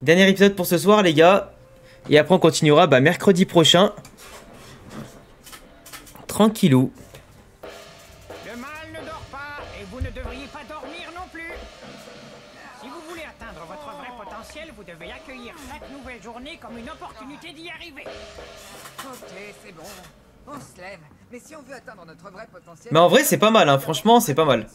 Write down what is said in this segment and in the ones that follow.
Dernier épisode pour ce soir, les gars. Et après, on continuera mercredi prochain. Tranquillou. Le mal ne dort pas et vous ne devriez pas dormir non plus. Si vous voulez atteindre votre vrai potentiel, vous devez accueillir chaque nouvelle journée comme une opportunité d'y arriver. Ok, c'est bon. On se lève. Mais si on veut atteindre notre vrai potentiel... Mais en vrai, c'est pas mal, hein. Franchement, c'est pas mal.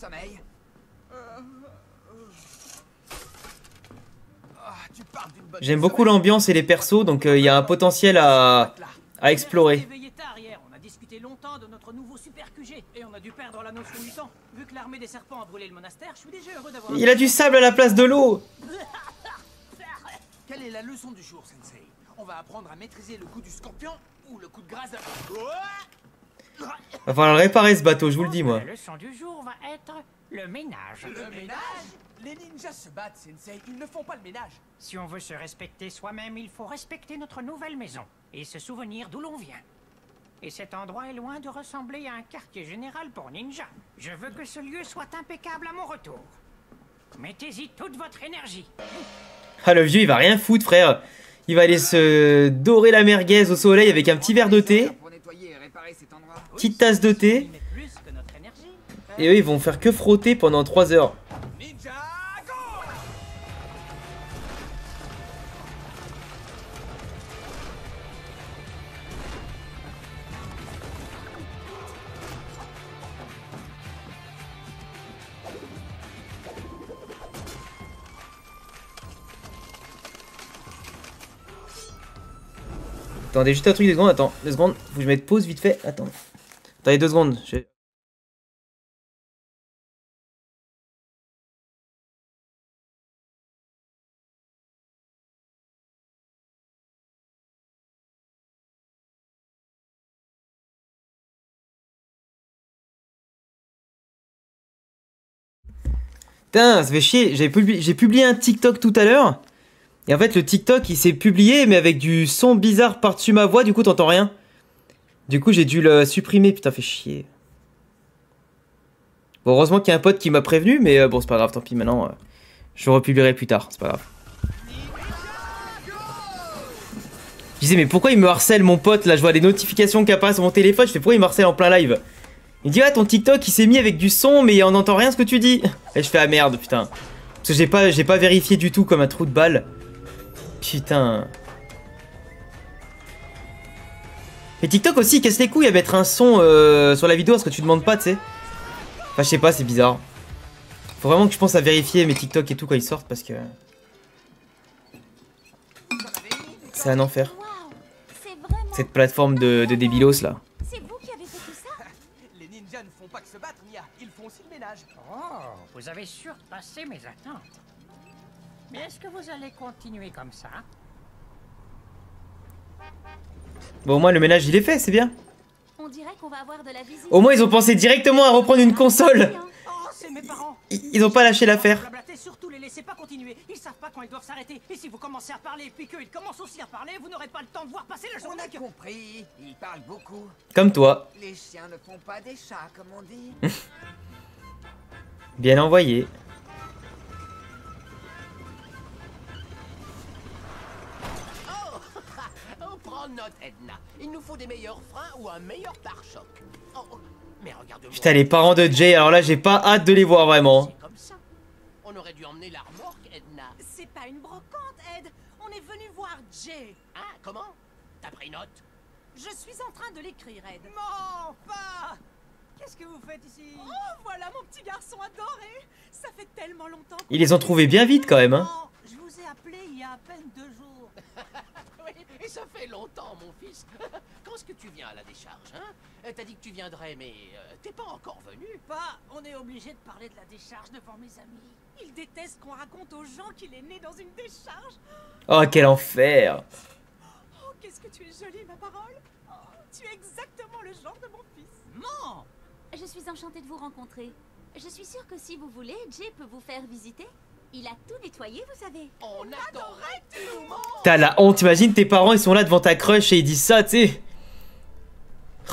J'aime beaucoup l'ambiance et les persos, donc il y a un potentiel à explorer. On a discuté longtemps de notre nouveau super QG et on a dû perdre la notion du temps. Vu que l'armée des serpents a brûlé le monastère, je suis déjà heureux d'avoir... Il a du sable à la place de l'eau. Quelle est la leçon du jour, Sensei? On va apprendre à maîtriser le coup du scorpion ou le coup de grâce. Va falloir réparer ce bateau, je vous le dis, moi. La leçon du jour va être le ménage. Le ménage? Les ninjas se battent, Sensei. Ils ne font pas le ménage. Si on veut se respecter soi-même, il faut respecter notre nouvelle maison et se souvenir d'où l'on vient. Et cet endroit est loin de ressembler à un quartier général pour ninja. Je veux que ce lieu soit impeccable à mon retour. Mettez-y toute votre énergie. Ah, le vieux, il va rien foutre, frère. Il va aller se dorer la merguez au soleil avec un petit verre de thé. Petite tasse de thé. Et eux, ils vont faire que frotter pendant 3 heures. Ninja, go! Attendez, juste un truc, 2 secondes, attends, 2 secondes. Faut que je mette pause vite fait. Attends. Attendez 2 secondes. Putain, ça fait chier. J'ai publié un TikTok tout à l'heure. Et en fait, le TikTok, il s'est publié, mais avec du son bizarre par-dessus ma voix. Du coup, t'entends rien. Du coup, j'ai dû le supprimer. Putain, fait chier. Bon, heureusement qu'il y a un pote qui m'a prévenu. Mais bon, c'est pas grave. Tant pis, maintenant, je le republierai plus tard. C'est pas grave. Je disais, mais pourquoi il me harcèle, mon pote? Là, je vois des notifications qui apparaissent sur mon téléphone. Je fais, pourquoi il me harcèle en plein live? Il dit, ah, ton TikTok, il s'est mis avec du son, mais on n'entend rien ce que tu dis. Et je fais, ah merde, putain. Parce que j'ai pas vérifié du tout comme un trou de balle. Putain. Et TikTok aussi, il casse les couilles à mettre un son sur la vidéo parce que tu demandes pas, tu sais. Enfin, je sais pas, c'est bizarre. Faut vraiment que je pense à vérifier mes TikTok et tout quand ils sortent parce que... C'est un enfer. Cette plateforme de débilos, là. Les ninjas ne font pas que se battre, Mia. Ils font aussi le ménage. Oh, vous avez surpassé mes attentes. Mais est-ce que vous allez continuer comme ça? Bon, au moins, le ménage, il est fait, c'est bien. On dirait qu'on va avoir de la visite. Au moins, ils ont pensé directement à reprendre une console. Oh, c'est mes parents. Ils ont pas lâché l'affaire. Blablater, surtout les laissez pas continuer. Ils savent pas quand ils doivent s'arrêter. Et si vous commencez à parler puis qu'ils commencent aussi à parler, vous n'aurez pas le temps de voir passer la On journée. a compris. Ils parlent beaucoup. Comme toi. Les chiens ne font pas des chats, comme on dit. Bien envoyé. Oh, prends note, Edna. Il nous faut des meilleurs freins ou un meilleur pare-choc. Oh, mais regarde-moi. Putain, les parents de Jay, alors là, j'ai pas hâte de les voir vraiment. C'est comme ça. On aurait dû emmener la remorque, Edna. C'est pas une brocante, Ed. On est venu voir Jay. Hein, comment? T'as pris note? Je suis en train de l'écrire, Ed. Non, pas. Qu'est-ce que vous faites ici? Oh, voilà mon petit garçon adoré. Ça fait tellement longtemps. Ils les ont trouvés bien vite quand même, hein. Je vous ai appelé il y a à peine 2 jours. Oui, et ça fait longtemps, mon fils. Quand est-ce que tu viens à la décharge, hein? T'as dit que tu viendrais, mais t'es pas encore venu. Pas, on est obligé de parler de la décharge devant mes amis. Il déteste qu'on raconte aux gens qu'il est né dans une décharge. Oh, quel enfer. Oh, qu'est-ce que tu es jolie, ma parole. Oh, tu es exactement le genre de mon fils. Non. Je suis enchantée de vous rencontrer. Je suis sûre que si vous voulez, Jay peut vous faire visiter. Il a tout nettoyé, vous savez. On adorait que tu nous montres. T'as la honte, t'imagines tes parents, ils sont là devant ta crush et ils disent ça, tu sais.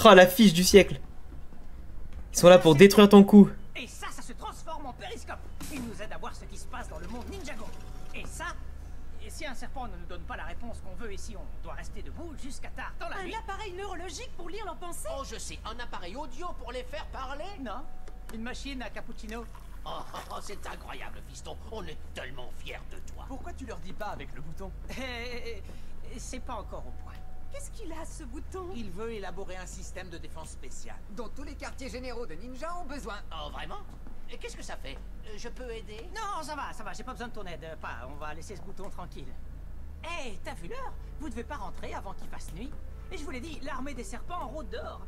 Oh, la fiche du siècle. Ils sont là pour détruire ton cou. Et ça se transforme en périscope. Il nous aide à voir ce qui se passe dans le monde Ninjago. Et ça, Si un serpent ne nous donne pas la réponse qu'on veut ici, on doit rester debout jusqu'à tard dans la nuit. Un appareil neurologique pour lire leurs pensées? Oh, je sais, un appareil audio pour les faire parler? Non, une machine à cappuccino. Oh, c'est incroyable, fiston. On est tellement fiers de toi. Pourquoi tu leur dis pas avec le bouton? C'est pas encore au point. Qu'est-ce qu'il a, ce bouton? Il veut élaborer un système de défense spécial. Dont tous les quartiers généraux de ninja ont besoin. Oh, vraiment? Et qu'est-ce que ça fait? Je peux aider? Non, ça va, j'ai pas besoin de ton aide. Pas, on va laisser ce bouton tranquille. Hé, t'as vu l'heure? Vous devez pas rentrer avant qu'il fasse nuit. Et je vous l'ai dit, l'armée des serpents en route dehors.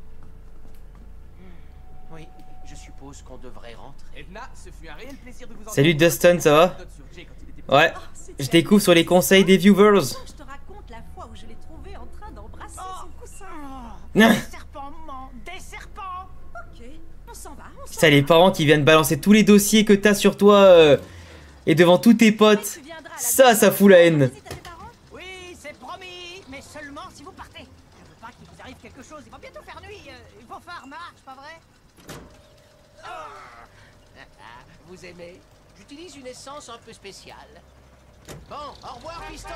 Oui, je suppose qu'on devrait rentrer. Edna, ce fut un réel plaisir de vous entendre. Salut Dustin, ça va? Ouais, je découvre sur les conseils des viewers. Je te raconte la fois où je l'ai trouvé en train d'embrasser son coussin. Des serpents, des serpents. Ok, on s'en va, on s'en Putain, les parents qui viennent balancer tous les dossiers que t'as sur toi et devant tous tes potes. Ça fout la haine. Oui, c'est promis, mais seulement si vous partez. Je veux pas qu'il vous arrive quelque chose, il va bientôt faire nuit. Il faut faire marche, pas vrai? Vous aimez? J'utilise une essence un peu spéciale. Bon, au revoir, fiston.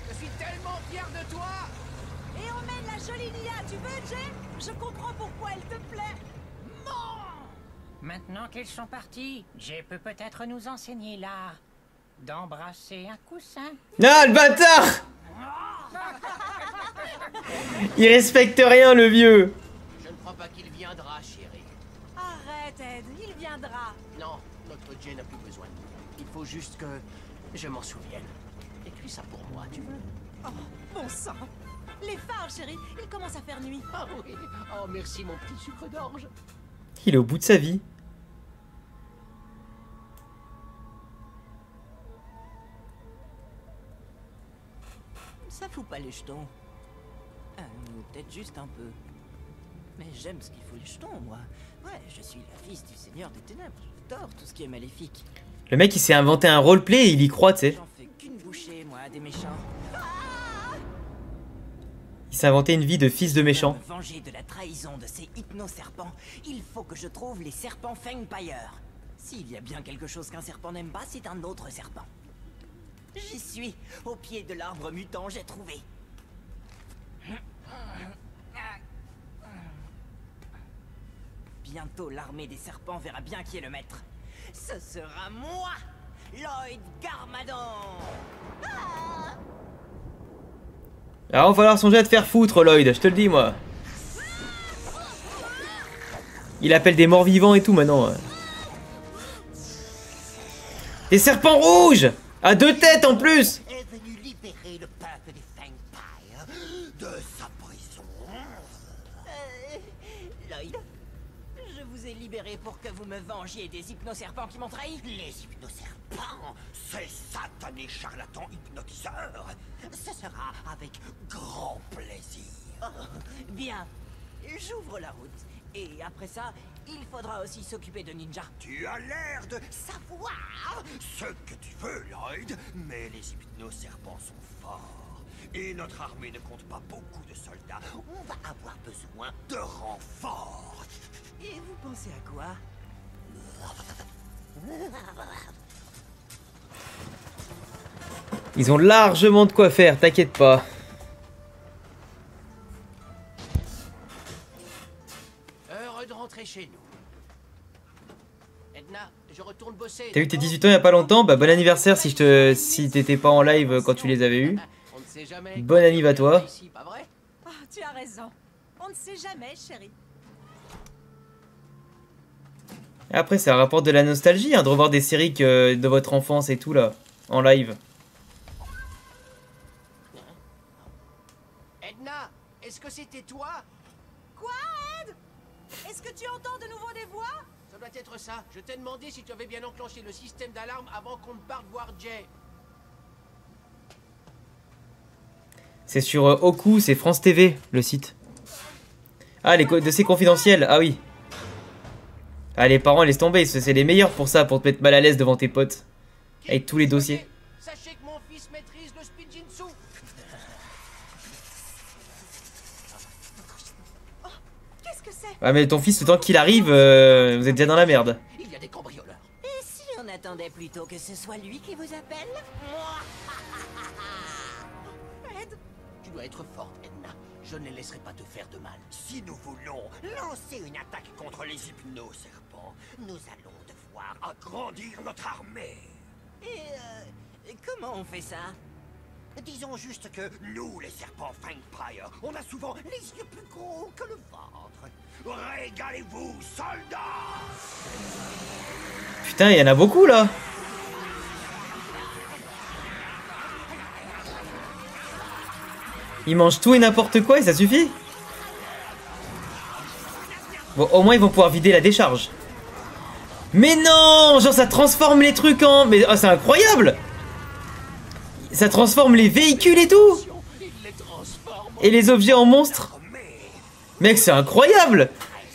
Je suis tellement fier de toi. Et emmène la jolie Nia, tu veux, Jay? Je comprends pourquoi elle te plaît. Maintenant qu'ils sont partis, Jay peut peut-être nous enseigner l'art d'embrasser un coussin. Ah, le bâtard! Il respecte rien, le vieux. Je ne crois pas qu'il viendra, chérie. Arrête, Ed, il viendra. Non, notre Jay n'a plus besoin. Il faut juste que je m'en souvienne. Écris ça pour moi, tu veux? Oh, bon sang. Les phares, chérie, il commence à faire nuit. Ah oui. Oh, merci, mon petit sucre d'orge. Il est au bout de sa vie. Ça fout pas les jetons. Peut-être juste un peu. Mais j'aime ce qui fout les jetons, moi. Ouais, je suis la fils du Seigneur des Ténèbres. J'adore tout ce qui est maléfique. Le mec, il s'est inventé un roleplay et il y croit, tu sais. J'en fais qu'une bouchée, moi, des méchants. Il s'est inventé une vie de fils de méchant. Pour me venger de la trahison de ces hypno-serpents, il faut que je trouve les serpents Fangpire. S'il y a bien quelque chose qu'un serpent n'aime pas, c'est un autre serpent. J'y suis. Au pied de l'arbre mutant, j'ai trouvé. Bientôt, l'armée des serpents verra bien qui est le maître. Ce sera moi, Lloyd Garmadon. Alors, il va falloir songer à te faire foutre, Lloyd, je te le dis, moi. Il appelle des morts vivants et tout, maintenant. Des serpents rouges! À 2 têtes, en plus! Est venu libérer le peuple des Fangpire de sa prison. Lloyd, je vous ai libéré pour que vous me vengiez des hypnoserpents qui m'ont trahi. Les hypnoserpents, ces satanés charlatans hypnotiseurs. Ce sera avec grand plaisir. Oh, bien, j'ouvre la route. Et après ça, il faudra aussi s'occuper de Ninja. Tu as l'air de savoir ce que tu veux, Lloyd, mais les hypnoserpents sont forts. Et notre armée ne compte pas beaucoup de soldats. On va avoir besoin de renforts. Et vous pensez à quoi? Ils ont largement de quoi faire, t'inquiète pas. Heureux de rentrer chez nous. Edna, je retourne bosser. T'as eu tes 18 ans il y a pas longtemps? Bah bon anniversaire si t'étais pas en live quand tu les avais eu. On ne sait jamais. Bonne anniv à toi. Ici, pas vrai? Ah, tu as raison. On ne sait jamais, chérie. Après, ça rapporte de la nostalgie hein, de revoir des séries de votre enfance et tout là, en live. Edna, est-ce que c'était toi? Quoi, Ed? Est-ce que tu entends de nouveau des voix? Ça doit être ça. Je t'ai demandé si tu avais bien enclenché le système d'alarme avant qu'on ne parte voir Jay. C'est sur Oku, c'est France TV, le site. Ah, les dossiers confidentiels, ah oui. Ah, les parents, laisse tomber, c'est les meilleurs pour ça, pour te mettre mal à l'aise devant tes potes. Avec tous les dossiers. Sachez que mon fils maîtrise le Spinjitzu. Oh, qu'est-ce que c'est? Ah, mais ton fils, le temps qu'il arrive, vous êtes déjà dans la merde. Il y a des cambrioleurs. Et si on attendait plutôt que ce soit lui qui vous appelle? Tu dois être forte, Edna. Je ne les laisserai pas te faire de mal. Si nous voulons lancer une attaque contre les hypnoserpents, nous allons devoir agrandir notre armée. Et comment on fait ça? Disons juste que nous, les serpents Fangpire, on a souvent les yeux plus gros que le ventre. Régalez-vous, soldats! Putain, il y en a beaucoup là. Ils mangent tout et n'importe quoi et ça suffit. Bon, au moins ils vont pouvoir vider la décharge. Mais non! Genre ça transforme les trucs en... Mais oh, c'est incroyable! Ça transforme les véhicules et tout! Et les objets en monstres! Mec, c'est incroyable!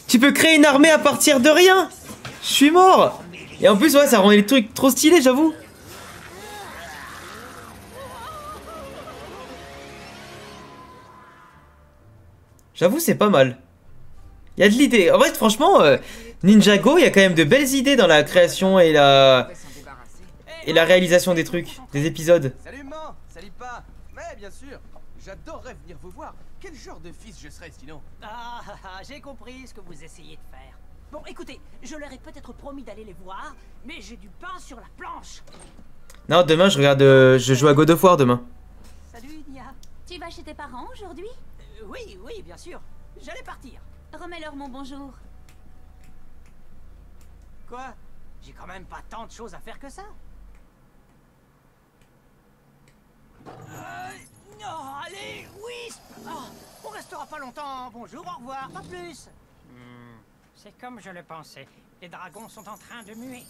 Tu peux créer une armée à partir de rien! Je suis mort! Et en plus, ouais, ça rend les trucs trop stylés, j'avoue. J'avoue, c'est pas mal. Il y a de l'idée. En vrai, franchement, Ninjago, il y a quand même de belles idées dans la création et la réalisation des trucs, des épisodes. Salut maman, salut pas. Mais bien sûr, j'adorerais venir vous voir. Quel genre de fils je serais sinon? J'ai compris ce que vous essayez de faire. Bon, écoutez, je leur ai peut-être promis d'aller les voir, mais j'ai du pain sur la planche. Non, demain, je regarde, je joue à God of War demain. Salut, Nia. Tu vas chez tes parents aujourd'hui? Oui, bien sûr. J'allais partir. Remets-leur mon bonjour. Quoi? J'ai quand même pas tant de choses à faire que ça. Oh, allez, Wisp! On restera pas longtemps. Bonjour, au revoir, pas plus. C'est comme je le pensais. Les dragons sont en train de muer.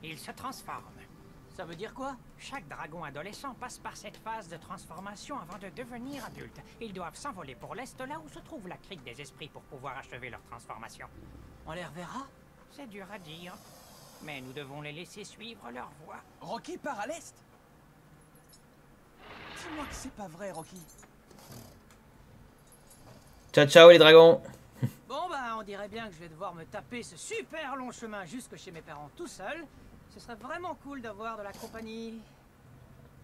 Ils se transforment. Ça veut dire quoi? Chaque dragon adolescent passe par cette phase de transformation avant de devenir adulte. Ils doivent s'envoler pour l'est, là où se trouve la crique des esprits pour pouvoir achever leur transformation. On les reverra? C'est dur à dire, mais nous devons les laisser suivre leur voie. Rocky part à l'est? Dis-moi que c'est pas vrai, Rocky. Ciao, ciao les dragons. Bon bah, on dirait bien que je vais devoir me taper ce super long chemin jusque chez mes parents tout seul. Ce serait vraiment cool d'avoir de la compagnie.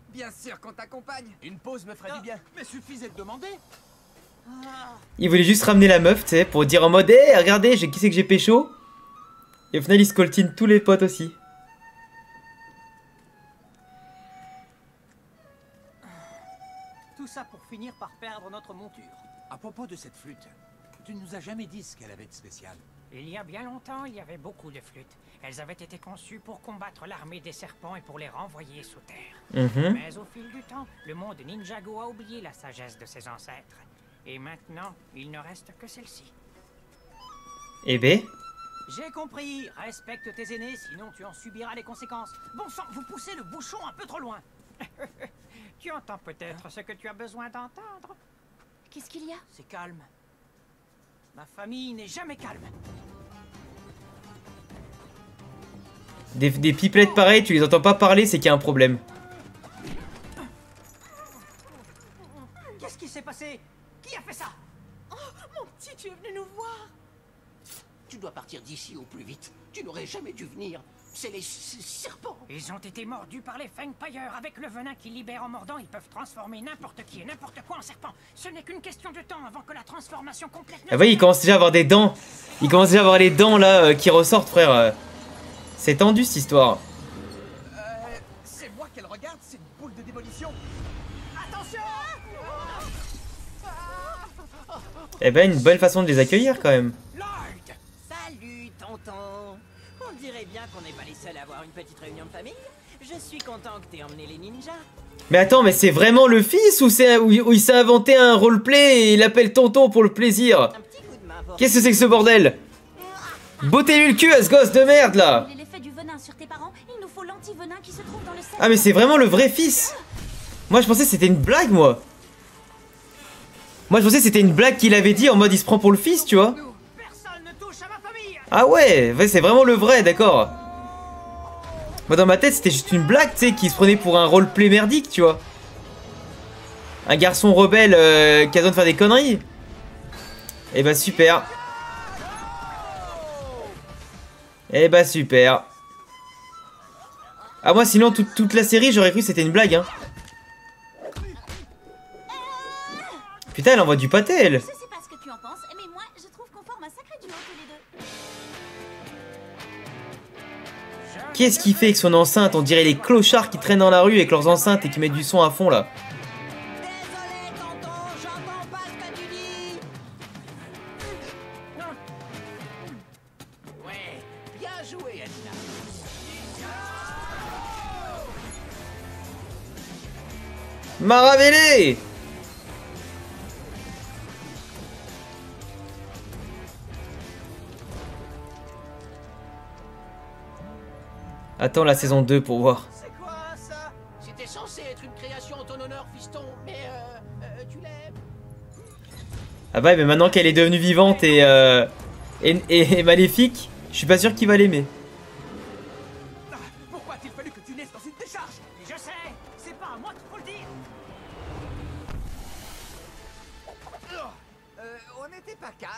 Bien sûr qu'on t'accompagne. Une pause me ferait du bien. Mais suffisait de demander. Il voulait juste ramener la meuf, tu sais, pour dire en mode hey, regardez, qui c'est que j'ai pécho. Et au final, il scoltine tous les potes aussi. Tout ça pour finir par perdre notre monture. À propos de cette flûte, tu nous as jamais dit ce qu'elle avait de spécial. Il y a bien longtemps, il y avait beaucoup de flûtes. Elles avaient été conçues pour combattre l'armée des serpents et pour les renvoyer sous terre. Mais au fil du temps, le monde Ninjago a oublié la sagesse de ses ancêtres. Et maintenant, il ne reste que celle-ci. Eh ben. J'ai compris. Respecte tes aînés, sinon tu en subiras les conséquences. Bon sang, vous poussez le bouchon un peu trop loin. Tu entends peut-être ce que tu as besoin d'entendre. Qu'est-ce qu'il y a? C'est calme. Ma famille n'est jamais calme. Des pipelettes pareilles, tu les entends pas parler, c'est qu'il y a un problème. Qu'est-ce qui s'est passé? Qui a fait ça? Oh, mon petit, tu es venu nous voir. Tu dois partir d'ici au plus vite. Tu n'aurais jamais dû venir. C'est les serpents. Ils ont été mordus par les Fangpire. Avec le venin qu'ils libèrent en mordant, ils peuvent transformer n'importe qui et n'importe quoi en serpent. Ce n'est qu'une question de temps avant que la transformation complète... Ah oui, il commence déjà à avoir des dents. Il commence déjà à avoir les dents là qui ressortent, frère. C'est tendu cette histoire. C'est moi qu'elle regarde, c'est une boule de démolition. Attention! Eh ben, une bonne façon de les accueillir quand même. Salut, tonton. On dirait bien qu'on n'est pas les seuls à avoir une petite réunion de famille. Je suis content que t'aies emmené les ninjas. Mais attends, mais c'est vraiment le fils ou c'est où il s'est inventé un roleplay et il appelle tonton pour le plaisir? Qu'est-ce que c'est que ce bordel? Bottez-lui le cul à ce gosse de merde là! L'effet du venin sur tes parents, il nous faut l'anti-venin qui se trouve dans le cerveau. Ah mais c'est vraiment le vrai fils! Moi je pensais que c'était une blague moi! Moi je pensais que c'était une blague qu'il avait dit en mode il se prend pour le fils, tu vois? Ah ouais, c'est vraiment le vrai, d'accord. Moi dans ma tête c'était juste une blague, tu sais, qui se prenait pour un roleplay merdique, tu vois. Un garçon rebelle qui a besoin de faire des conneries. Et bah super. Et bah super. Ah moi sinon toute la série j'aurais cru que c'était une blague hein. Putain, elle envoie du pâté, elle. Je sais pas ce que tu en penses, mais moi, je trouve qu'on forme un sacré duo tous les deux. Qu'est-ce qu'il fait avec son enceinte? On dirait les clochards qui traînent dans la rue avec leurs enceintes et qui mettent du son à fond, là. Désolé, tonton, j'entends pas ce que tu dis. Ouais, bien joué, Edna. Maravélé! Attends la saison 2 pour voir. C'est quoi ça? C'était censé être une création en ton honneur, fiston, mais tu l'aimes. Ah bah mais maintenant qu'elle est devenue vivante et maléfique, je suis pas sûr qu'il va l'aimer. Pourquoi a-t-il fallu que tu naisses dans une décharge? Je sais, c'est pas à moi qu'il faut le dire. On n'était pas 4.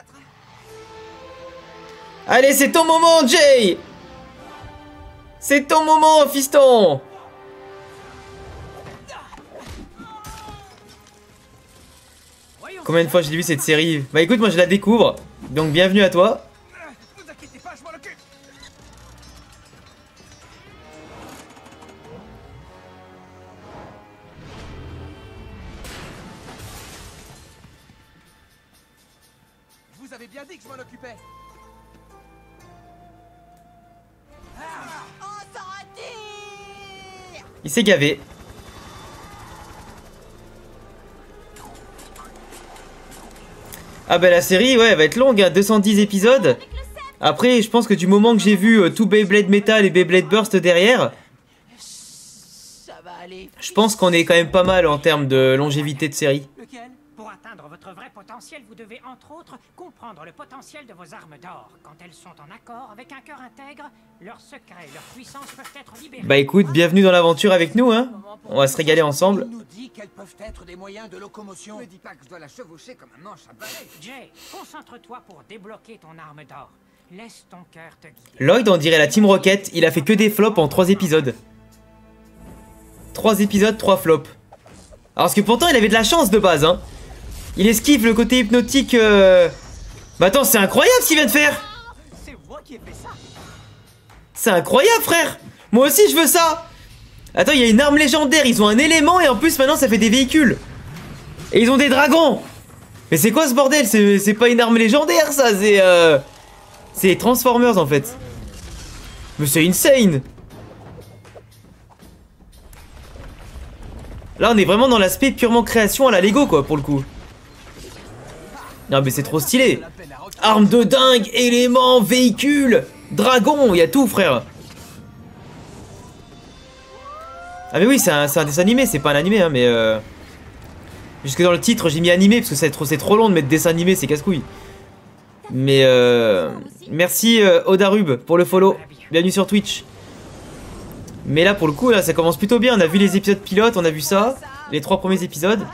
Allez, c'est ton moment, Jay! C'est ton moment, fiston! Combien de fois j'ai vu cette série? Bah écoute, moi je la découvre, donc bienvenue à toi. Vous inquiétez pas, je m'en occupe. Vous avez bien dit que je m'en occupais. On s'en retire. Il s'est gavé. Ah bah la série, ouais, elle va être longue, hein, 210 épisodes. Après, je pense que du moment que j'ai vu tout Beyblade Metal et Beyblade Burst derrière, Ça va aller. je pense qu'on est quand même pas mal en termes de longévité de série. Lequel? Pour atteindre votre vrai potentiel, vous devez entre autres comprendre le potentiel de vos armes d'or. Quand elles sont en accord avec un cœur intègre, leurs secrets et leur puissance peuvent être libérés. Bah écoute, bienvenue dans l'aventure avec nous, hein. On va se régaler ensemble. Il nous dit quels peuvent être des moyens de locomotion. Me dis pas que je dois la chevaucher comme un manche à balai. Jay, concentre-toi pour débloquer ton arme d'or. Laisse ton cœur te guider. Lloyd, on dirait la Team Rocket, il a fait que des flops en 3 épisodes. 3 épisodes, 3 flops. Alors que pourtant il avait de la chance de base, hein. Il esquive le côté hypnotique. Bah attends, c'est incroyable ce qu'il vient de faire. C'est moi qui ai fait ça. C'est incroyable, frère. Moi aussi je veux ça. Attends, il y a une arme légendaire, ils ont un élément et en plus maintenant ça fait des véhicules. Et ils ont des dragons. Mais c'est quoi ce bordel? C'est pas une arme légendaire ça, c'est les Transformers en fait. Mais c'est insane. Là on est vraiment dans l'aspect purement création à la Lego quoi pour le coup. Non mais c'est trop stylé. Armes de dingue, éléments, véhicules, dragons, il y a tout frère. Ah mais oui c'est un dessin animé, c'est pas un animé hein, mais jusque dans le titre j'ai mis animé parce que c'est trop long de mettre dessin animé, c'est casse-couille. Mais merci Odarub pour le follow, bienvenue sur Twitch. Mais là pour le coup là ça commence plutôt bien, on a vu les épisodes pilotes, on a vu ça, les 3 premiers épisodes,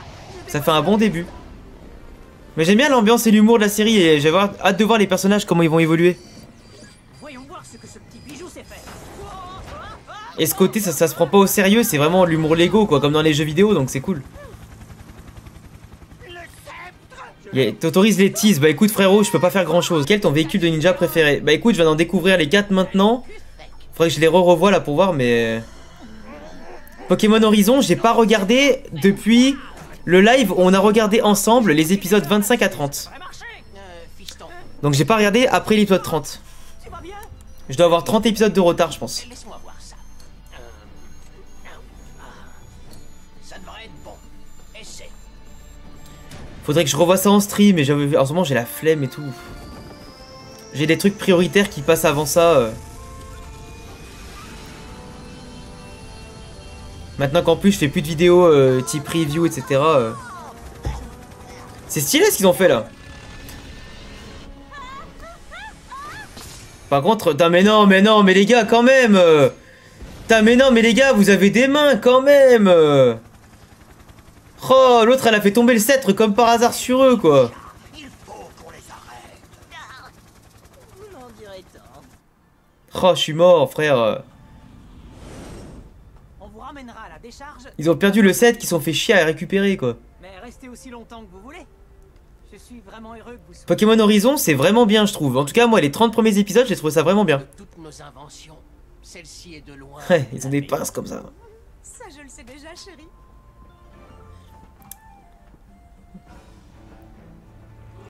ça fait un bon début. Mais j'aime bien l'ambiance et l'humour de la série et j'ai hâte de voir les personnages comment ils vont évoluer. Voyons voir ce que ce petit bijou sait faire. Et ce côté ça se prend pas au sérieux, c'est vraiment l'humour Lego quoi, comme dans les jeux vidéo donc c'est cool. T'autorises les teases, bah écoute frérot je peux pas faire grand chose. Quel est ton véhicule de ninja préféré? Bah écoute je viens d'en découvrir les 4 maintenant. Faudrait que je les revoie là pour voir mais... Pokémon Horizon j'ai pas regardé depuis le live où on a regardé ensemble les épisodes 25 à 30. Fiston, Donc j'ai pas regardé après l'épisode 30. Tu vas bien? Je dois avoir 30 épisodes de retard je pense. laisse-moi voir ça. Ça devrait être bon. Essaie. Faudrait que je revoie ça en stream et en ce moment j'ai la flemme et tout. J'ai des trucs prioritaires qui passent avant ça. Maintenant qu'en plus je fais plus de vidéos type review etc. C'est stylé ce qu'ils ont fait là. Par contre, mais les gars quand même. Mais non mais les gars vous avez des mains quand même. Oh l'autre elle a fait tomber le sceptre comme par hasard sur eux quoi. Il faut qu'on les arrête. Vous m'en direz tant. Oh je suis mort frère. On vous ramènera à la décharge. Ils ont perdu le set qu'ils sont fait chier à récupérer quoi. Mais rester aussi longtemps que vous voulez. Je suis vraiment heureux que vous soyez... Pokémon Horizon, c'est vraiment bien, je trouve. En tout cas, moi, les 30 premiers épisodes, j'ai trouvé ça vraiment bien. De toutes nos inventions, celle-ci est de loin. Ouais, ils ont des pinces comme ça. Ça, je le sais déjà, chérie.